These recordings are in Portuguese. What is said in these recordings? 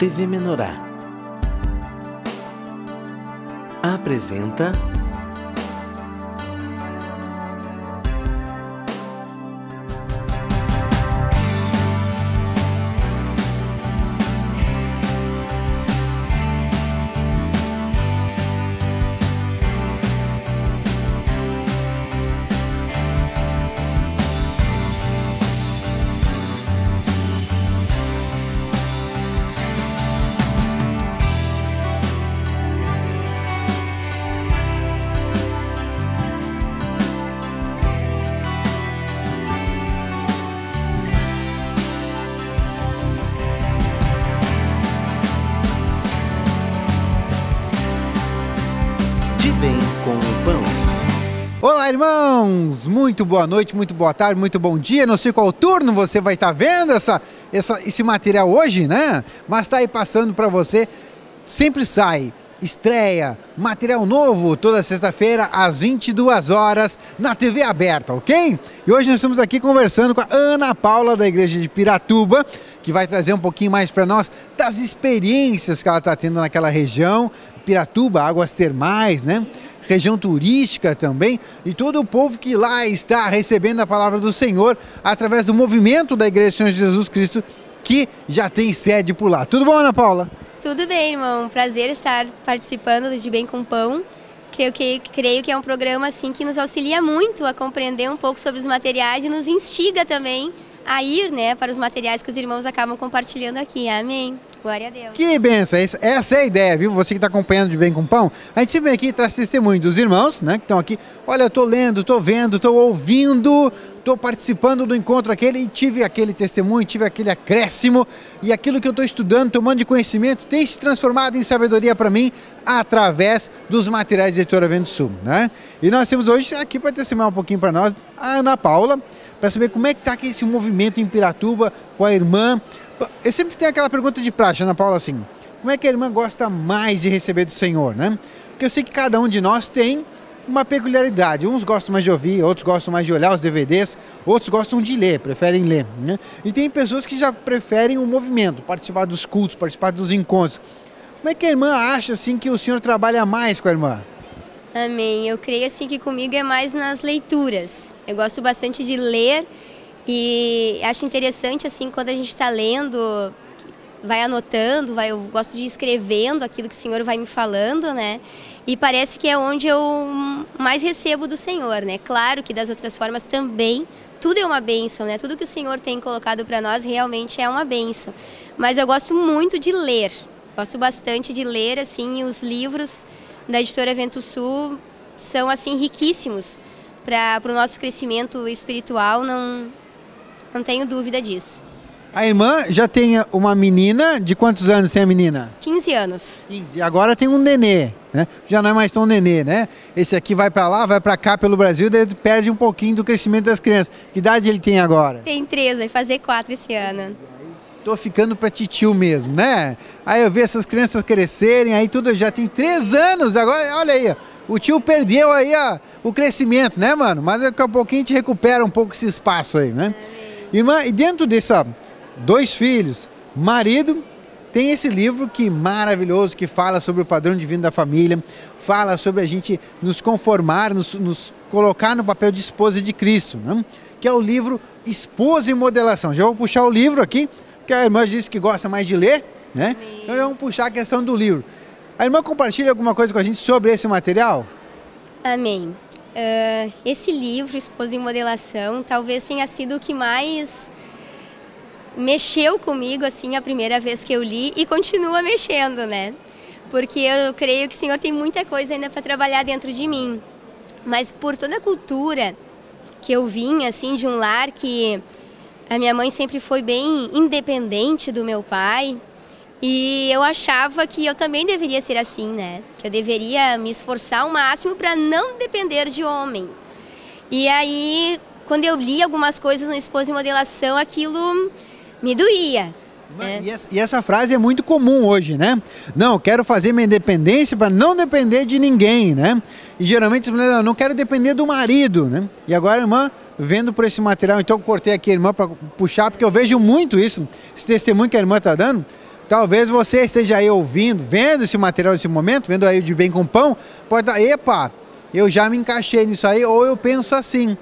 TV Menorá apresenta De Bem com o Pão. Olá, irmãos! Muito boa noite, muito boa tarde, muito bom dia. Não sei qual turno você vai estar vendo esse material hoje, né? Mas está aí passando para você. Sempre sai estreia, material novo, toda sexta-feira às 22 horas na TV aberta, ok? E hoje nós estamos aqui conversando com a Ana Paula da Igreja de Piratuba, que vai trazer um pouquinho mais para nós das experiências que ela está tendo naquela região. Piratuba, águas termais, né? Região turística também, e todo o povo que lá está recebendo a palavra do Senhor através do movimento da Igreja do Senhor Jesus Cristo, que já tem sede por lá. Tudo bom, Ana Paula? Tudo bem, irmão. Prazer estar participando do De Bem com Pão. Creio que é um programa assim que nos auxilia muito a compreender um pouco sobre os materiais e nos instiga também a ir, né, para os materiais que os irmãos acabam compartilhando aqui. Amém. Glória a Deus. Que bênção, essa é a ideia, viu? Você que está acompanhando De Bem com Pão, a gente vem aqui e traz testemunho dos irmãos, né, que estão aqui. Olha, eu estou lendo, estou vendo, estou ouvindo, estou participando do encontro aquele e tive aquele testemunho, tive aquele acréscimo, e aquilo que eu estou estudando, tomando de conhecimento, tem se transformado em sabedoria para mim através dos materiais da Editora Vento Sul, né? E nós temos hoje aqui para testemunhar um pouquinho para nós a Ana Paula, para saber como é que está aqui esse movimento em Piratuba com a irmã. Eu sempre tenho aquela pergunta de praxe, Ana Paula, assim, como é que a irmã gosta mais de receber do Senhor, né? Porque eu sei que cada um de nós tem uma peculiaridade. Uns gostam mais de ouvir, outros gostam mais de olhar os DVDs, outros gostam de ler, preferem ler, né? E tem pessoas que já preferem o movimento, participar dos cultos, participar dos encontros. Como é que a irmã acha, assim, que o Senhor trabalha mais com a irmã? Amém. Eu creio assim que comigo é mais nas leituras. Eu gosto bastante de ler e acho interessante assim quando a gente está lendo, vai anotando, eu gosto de ir escrevendo aquilo que o Senhor vai me falando, né? E parece que é onde eu mais recebo do Senhor, né? Claro que das outras formas também, tudo é uma bênção, né? Tudo que o Senhor tem colocado para nós realmente é uma bênção. Mas eu gosto muito de ler, gosto bastante de ler, assim, os livros da Editora Vento Sul são assim riquíssimos para o nosso crescimento espiritual, não tenho dúvida disso. A irmã já tem uma menina, de quantos anos tem a menina? 15 anos. 15, e agora tem um nenê, né? Já não é mais tão nenê, né? Esse aqui vai para lá, vai para cá pelo Brasil, daí perde um pouquinho do crescimento das crianças. Que idade ele tem agora? Tem 3, vai fazer 4 esse ano. Tô ficando para titio mesmo, né? Aí eu vi essas crianças crescerem, aí tudo já tem 3 anos, agora olha aí, o tio perdeu aí o crescimento, né, mano? Mas daqui a pouquinho a gente recupera um pouco esse espaço aí, né? Irmã, e dentro dessa 2 filhos, marido, tem esse livro que maravilhoso, que fala sobre o padrão divino da família, fala sobre a gente nos conformar, nos colocar no papel de esposa de Cristo, né? Que é o livro Esposa e Modelação. Já vou puxar o livro aqui, porque a irmã disse que gosta mais de ler, né? Então já vamos puxar a questão do livro. A irmã compartilha alguma coisa com a gente sobre esse material? Amém. Esse livro, Esposa em Modelação, talvez tenha sido o que mais mexeu comigo, assim, a primeira vez que eu li e continua mexendo, né? Porque eu creio que o Senhor tem muita coisa ainda para trabalhar dentro de mim. Mas por toda a cultura que eu vim, assim, de um lar que a minha mãe sempre foi bem independente do meu pai, e eu achava que eu também deveria ser assim, né? Que eu deveria me esforçar ao máximo para não depender de homem. E aí, quando eu li algumas coisas no Esposa em Modelação, aquilo me doía. Né? E essa frase é muito comum hoje, né? Não, quero fazer minha independência para não depender de ninguém, né? E geralmente as mulheres não quero depender do marido, né? E agora a irmã, vendo por esse material, então eu cortei aqui a irmã para puxar, porque eu vejo muito isso, esse testemunho que a irmã está dando, Talvez você esteja aí ouvindo, vendo esse material nesse momento, vendo aí o De Bem com Pão, pode estar, epa, eu já me encaixei nisso aí, ou eu penso assim.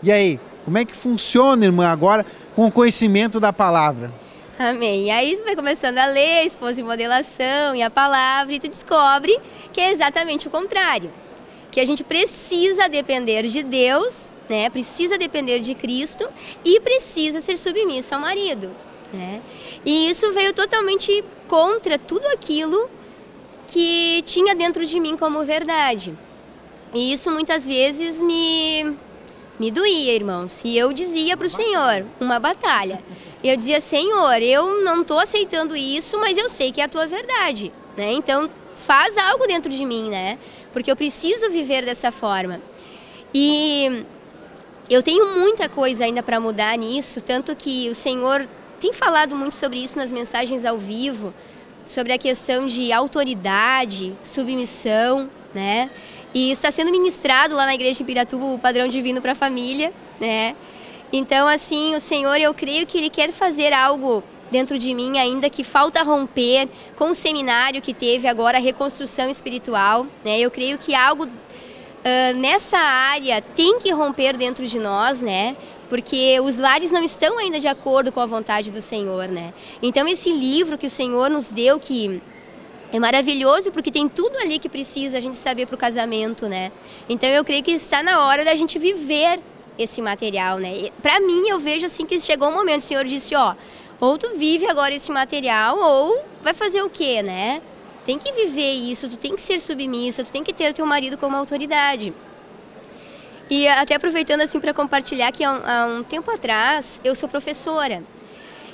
E aí, como é que funciona, irmã, agora com o conhecimento da palavra? Amém. E aí tu vai começando a ler, Esposa em Modelação e a palavra, e tu descobre que é exatamente o contrário. Que a gente precisa depender de Deus, né? Precisa depender de Cristo e precisa ser submissa ao marido, né? E isso veio totalmente contra tudo aquilo que tinha dentro de mim como verdade. E isso muitas vezes me doía, irmãos. E eu dizia para o Senhor, uma batalha. Eu dizia, Senhor, eu não estou aceitando isso, mas eu sei que é a tua verdade, né? Então faz algo dentro de mim, né? Porque eu preciso viver dessa forma. E eu tenho muita coisa ainda para mudar nisso, tanto que o Senhor tem falado muito sobre isso nas mensagens ao vivo, sobre a questão de autoridade, submissão, né? E está sendo ministrado lá na igreja em Piratuba o padrão divino para a família, né? Então, assim, o Senhor, eu creio que Ele quer fazer algo dentro de mim ainda que falta romper com o seminário que teve agora, a reconstrução espiritual, né? Eu creio que algo nessa área tem que romper dentro de nós, né? Porque os lares não estão ainda de acordo com a vontade do Senhor, né? Então, esse livro que o Senhor nos deu, que é maravilhoso, porque tem tudo ali que precisa a gente saber para o casamento, né? Então, eu creio que está na hora da gente viver esse material, né? Para mim, eu vejo assim que chegou um momento, o Senhor disse, ó, ou tu vive agora esse material, ou vai fazer o quê, né? Tem que viver isso, tu tem que ser submissa, tu tem que ter o teu marido como autoridade. E até aproveitando assim para compartilhar que há um tempo atrás, eu sou professora.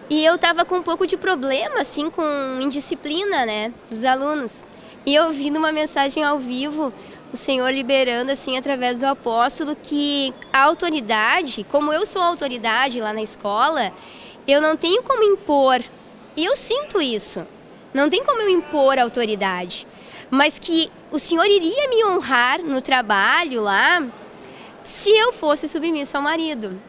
E eu estava com um pouco de problema, assim, com indisciplina, né, dos alunos. E eu vi numa mensagem ao vivo o Senhor liberando, assim, através do apóstolo, que a autoridade, como eu sou autoridade lá na escola, eu não tenho como impor. E eu sinto isso. Não tem como eu impor a autoridade. Mas que o Senhor iria me honrar no trabalho lá se eu fosse submissa ao marido.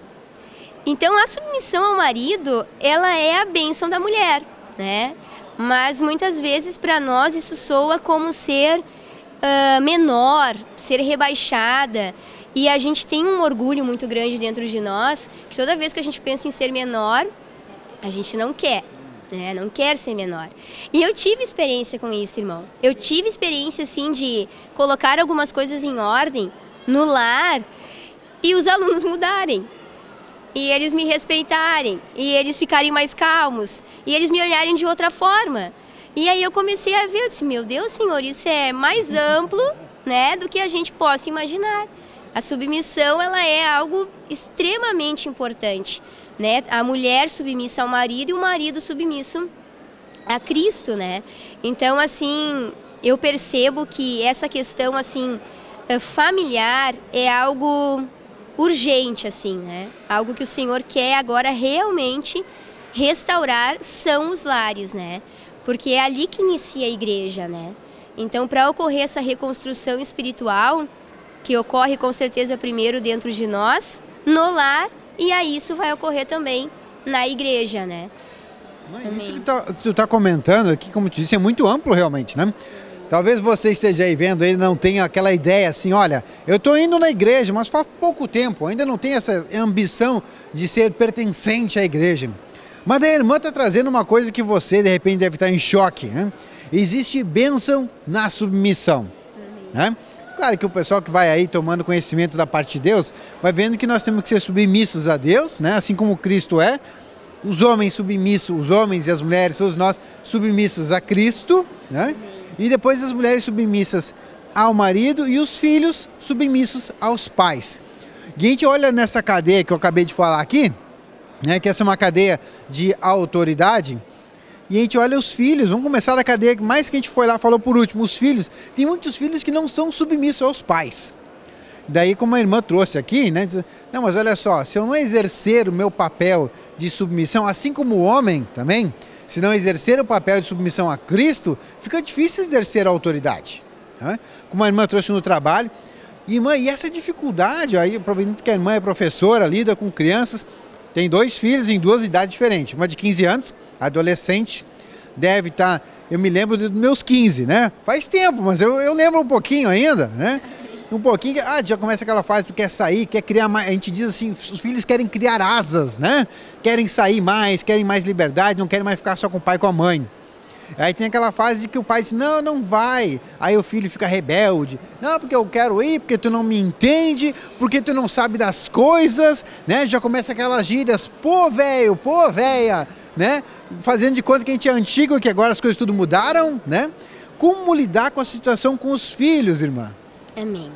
Então, a submissão ao marido, ela é a bênção da mulher, né? Mas muitas vezes para nós isso soa como ser menor, ser rebaixada. E a gente tem um orgulho muito grande dentro de nós, que toda vez que a gente pensa em ser menor, a gente não quer, né? Não quer ser menor. E eu tive experiência com isso, irmão. Eu tive experiência, assim, de colocar algumas coisas em ordem no lar e os alunos mudarem. E eles me respeitarem, e eles ficarem mais calmos, e eles me olharem de outra forma. E aí eu comecei a ver, eu disse, meu Deus, Senhor, isso é mais amplo, né, do que a gente possa imaginar. A submissão, ela é algo extremamente importante, né? A mulher submissa ao marido e o marido submisso a Cristo, né? Então, assim, eu percebo que essa questão, assim, familiar é algo urgente, assim, né? Algo que o Senhor quer agora realmente restaurar são os lares, né? Porque é ali que inicia a igreja, né? Então, para ocorrer essa reconstrução espiritual, que ocorre com certeza primeiro dentro de nós, no lar, e aí isso vai ocorrer também na igreja, né? Mas isso que tu tá comentando aqui, como tu disse, é muito amplo realmente, né? Talvez você esteja aí vendo, ele não tenha aquela ideia assim, olha, eu estou indo na igreja, mas faz pouco tempo, ainda não tenho essa ambição de ser pertencente à igreja. Mas a irmã está trazendo uma coisa que você, de repente, deve estar em choque, né? Existe bênção na submissão, né? Claro que o pessoal que vai aí tomando conhecimento da parte de Deus, vai vendo que nós temos que ser submissos a Deus, né? Assim como Cristo é, os homens submissos, os homens e as mulheres, todos nós submissos a Cristo, né? E depois as mulheres submissas ao marido e os filhos submissos aos pais. E a gente olha nessa cadeia que eu acabei de falar aqui, né, que essa é uma cadeia de autoridade, e a gente olha os filhos, vamos começar da cadeia que mais que a gente foi lá, falou por último, os filhos. Tem muitos filhos que não são submissos aos pais. Daí, como a irmã trouxe aqui, né, diz, não, mas olha só, se eu não exercer o meu papel de submissão, assim como o homem também, se não exercer o papel de submissão a Cristo, fica difícil exercer a autoridade, né? Como a irmã trouxe no trabalho. E, irmã, e essa dificuldade, aí, aproveitando que a irmã é professora, lida com crianças, tem 2 filhos em 2 idades diferentes, uma de 15 anos, adolescente, deve estar... Eu me lembro dos meus 15, né? Faz tempo, mas eu lembro um pouquinho ainda, né? Um pouquinho, já começa aquela fase, tu quer sair, quer criar mais, a gente diz assim, os filhos querem criar asas, né? Querem sair mais, querem mais liberdade, não querem mais ficar só com o pai e com a mãe. Aí tem aquela fase que o pai diz, não, não vai. Aí o filho fica rebelde. Não, porque eu quero ir, porque tu não me entende, porque tu não sabe das coisas, né? Já começa aquelas gírias, pô, velho, pô, véia, né? Fazendo de conta que a gente é antigo, que agora as coisas tudo mudaram, né? Como lidar com a situação com os filhos, irmã? Amém.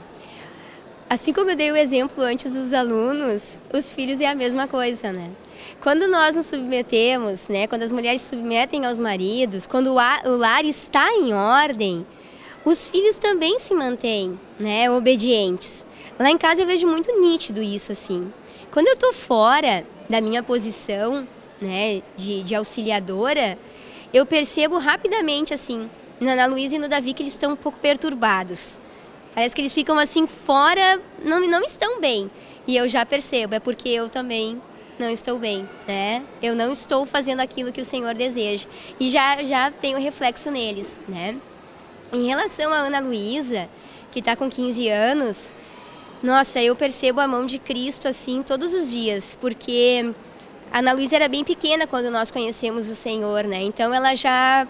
Assim como eu dei o exemplo antes dos alunos, os filhos é a mesma coisa, né? Quando nós nos submetemos, né? Quando as mulheres se submetem aos maridos, quando o lar está em ordem, os filhos também se mantêm, né? Obedientes. Lá em casa eu vejo muito nítido isso, assim. Quando eu tô fora da minha posição, né? De auxiliadora, eu percebo rapidamente, assim, na Ana Luísa e no Davi, que eles estão um pouco perturbados. Parece que eles ficam assim fora, não estão bem. E eu já percebo, é porque eu também não estou bem, né? Eu não estou fazendo aquilo que o Senhor deseja. E já tenho reflexo neles, né? Em relação à Ana Luísa, que está com 15 anos, nossa, eu percebo a mão de Cristo assim todos os dias, porque a Ana Luísa era bem pequena quando nós conhecemos o Senhor, né? Então ela já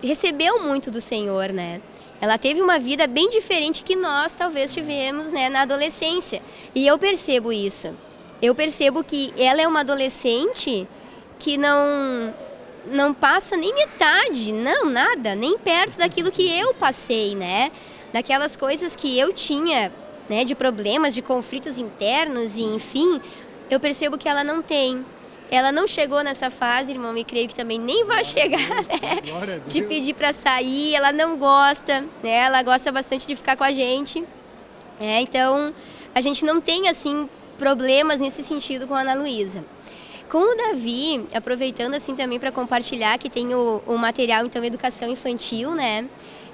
recebeu muito do Senhor, né? Ela teve uma vida bem diferente que nós talvez tivemos, né, na adolescência. E eu percebo isso. Eu percebo que ela é uma adolescente que não passa nem metade, nada, nem perto daquilo que eu passei, né? Daquelas coisas que eu tinha, né, de problemas, de conflitos internos e enfim, eu percebo que ela não tem. Ela não chegou nessa fase, irmão, e creio que também nem vai chegar, né? De pedir para sair, ela não gosta, né? Ela gosta bastante de ficar com a gente. Então, a gente não tem, assim, problemas nesse sentido com a Ana Luísa. Com o Davi, aproveitando, assim, também para compartilhar, que tem o material, então, Educação Infantil, né?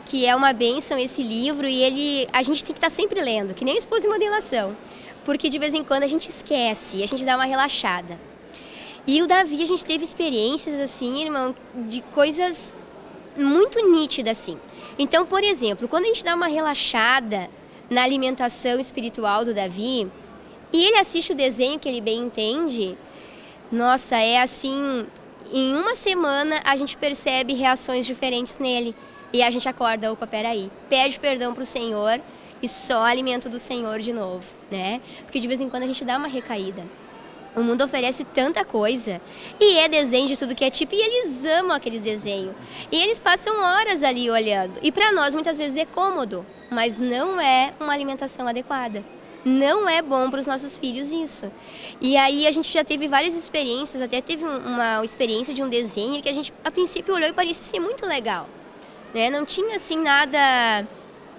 Que é uma bênção esse livro e a gente tem que estar sempre lendo, que nem Esposa em Modelação. Porque, de vez em quando, a gente esquece e a gente dá uma relaxada. E o Davi, a gente teve experiências, assim, irmão, de coisas muito nítidas, assim. Então, por exemplo, quando a gente dá uma relaxada na alimentação espiritual do Davi, e ele assiste o desenho que ele bem entende, nossa, é assim, em uma semana a gente percebe reações diferentes nele. E a gente acorda, opa, peraí, pede perdão pro Senhor e só alimento do Senhor de novo, né? Porque de vez em quando a gente dá uma recaída. O mundo oferece tanta coisa, e é desenho de tudo que é tipo, e eles amam aqueles desenhos. E eles passam horas ali olhando. E para nós, muitas vezes, é cômodo, mas não é uma alimentação adequada. Não é bom para os nossos filhos isso. E aí a gente já teve várias experiências, até teve uma experiência de um desenho que a gente, a princípio, olhou e parecia ser muito legal, né? Não tinha, assim, nada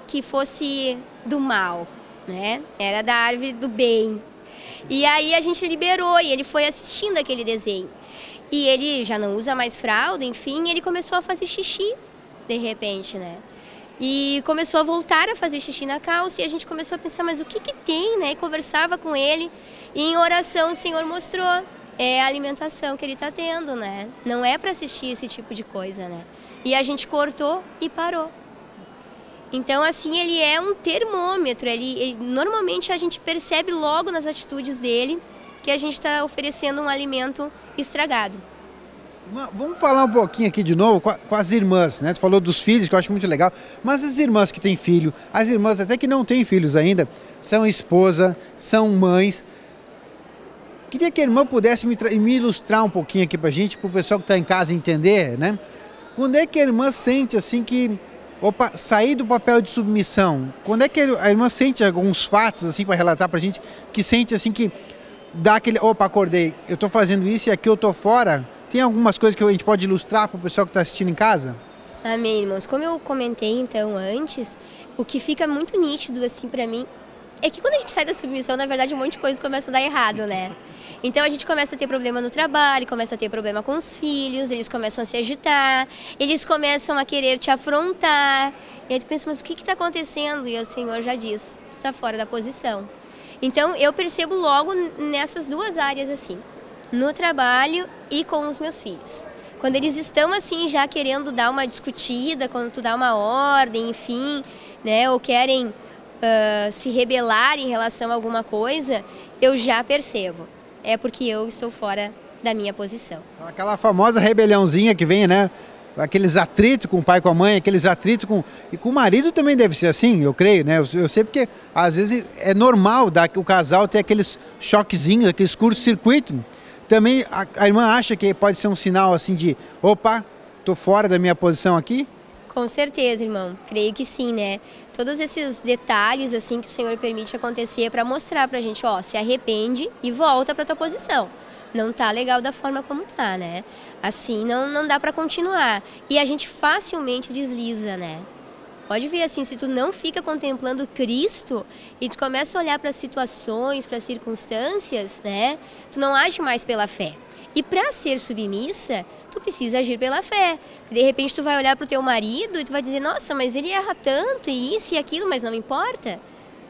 que fosse do mal, né? Era da árvore do bem. E aí a gente liberou e ele foi assistindo aquele desenho. E ele já não usa mais fralda, enfim, ele começou a fazer xixi, de repente, né? E começou a voltar a fazer xixi na calça e a gente começou a pensar, mas o que que tem, né? E conversava com ele e em oração o Senhor mostrou, é a alimentação que ele está tendo, né? Não é para assistir esse tipo de coisa, né? E a gente cortou e parou. Então, assim, ele é um termômetro, normalmente a gente percebe logo nas atitudes dele que a gente está oferecendo um alimento estragado. Vamos falar um pouquinho aqui de novo com as irmãs, né? Tu falou dos filhos, que eu acho muito legal, mas as irmãs que têm filho, as irmãs até que não têm filhos ainda, são esposa, são mães. Queria que a irmã pudesse me ilustrar um pouquinho aqui pra gente, pro pessoal que está em casa entender, né? Quando é que a irmã sente assim que... Opa, sair do papel de submissão. Quando é que a irmã sente alguns fatos, assim, para relatar pra gente, que sente, assim, que dá aquele, opa, acordei, eu tô fazendo isso e aqui eu tô fora? Tem algumas coisas que a gente pode ilustrar pro pessoal que tá assistindo em casa? Amém, irmãos. Como eu comentei, então, antes, o que fica muito nítido, assim, pra mim, é que quando a gente sai da submissão, na verdade, um monte de coisa começa a dar errado, né? Então a gente começa a ter problema no trabalho, começa a ter problema com os filhos, eles começam a se agitar, eles começam a querer te afrontar. E aí tu pensa, mas o que está acontecendo? E o Senhor já diz, tu está fora da posição. Então eu percebo logo nessas duas áreas assim, no trabalho e com os meus filhos. Quando eles estão assim já querendo dar uma discutida, quando tu dá uma ordem, enfim, né, ou querem se rebelar em relação a alguma coisa, eu já percebo. É porque eu estou fora da minha posição. Aquela famosa rebeliãozinha que vem, né? Aqueles atritos com o pai, com a mãe, aqueles atritos com... E com o marido também deve ser assim, eu creio, né? Eu sei porque às vezes é normal o casal ter aqueles choquezinhos, aqueles curto-circuito. Também a irmã acha que pode ser um sinal assim de, opa, tô fora da minha posição aqui? Com certeza, irmão. Creio que sim, né? Todos esses detalhes assim que o Senhor permite acontecer para mostrar pra gente, ó, se arrepende e volta pra tua posição. Não tá legal da forma como tá, né? Assim não dá para continuar. E a gente facilmente desliza, né? Pode ver assim, se tu não fica contemplando Cristo e tu começa a olhar para situações, para circunstâncias, né? Tu não age mais pela fé. E para ser submissa, tu precisa agir pela fé. De repente tu vai olhar para o teu marido e tu vai dizer, nossa, mas ele erra tanto e isso e aquilo, mas não importa.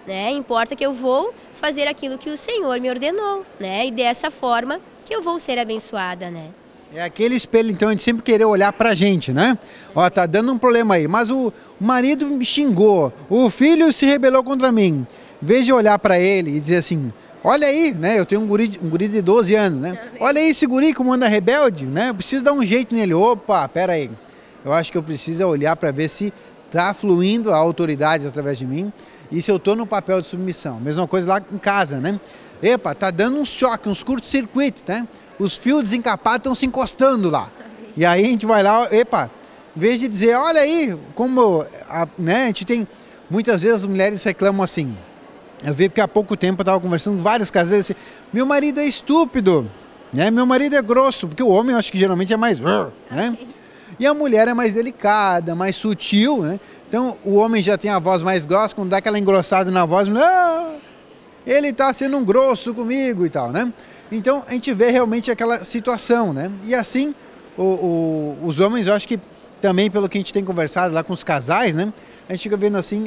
Né? Importa que eu vou fazer aquilo que o Senhor me ordenou, né? E dessa forma que eu vou ser abençoada, né? É aquele espelho, então, a gente sempre querer olhar pra gente, né? Ó, tá dando um problema aí, mas o marido me xingou, o filho se rebelou contra mim. Em vez de olhar pra ele e dizer assim, olha aí, né? Eu tenho um guri de 12 anos, né? Olha aí esse guri como anda rebelde, né? Eu preciso dar um jeito nele. Opa, pera aí. Eu acho que eu preciso olhar para ver se tá fluindo a autoridade através de mim e se eu tô no papel de submissão. Mesma coisa lá em casa, né? Epa, tá dando um choque, uns curtos-circuitos, né? Os fios desencapados estão se encostando lá. E aí a gente vai lá, epa, em vez de dizer, olha aí, como né, a gente tem, muitas vezes as mulheres reclamam assim. Eu vi porque há pouco tempo eu estava conversando com vários casais assim, meu marido é estúpido, né? Meu marido é grosso, porque o homem eu acho que geralmente é mais, né? E a mulher é mais delicada, mais sutil, né? Então o homem já tem a voz mais grossa, quando dá aquela engrossada na voz, ele está sendo um grosso comigo e tal, né? Então a gente vê realmente aquela situação, né? E assim, os homens, eu acho que também pelo que a gente tem conversado lá com os casais, né? A gente fica vendo assim,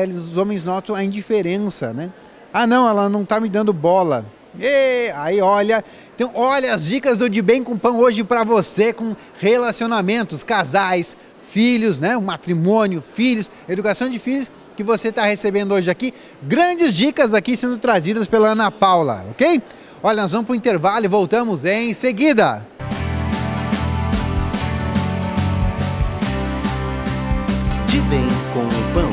os homens notam a indiferença, né? Ah não, ela não está me dando bola. E aí olha, então olha as dicas do De Bem com Pão hoje para você com relacionamentos, casais, filhos, né? O matrimônio, filhos, educação de filhos que você está recebendo hoje aqui. Grandes dicas aqui sendo trazidas pela Ana Paula, ok? Olha, nós vamos para o intervalo e voltamos em seguida. De Bem com o Pão.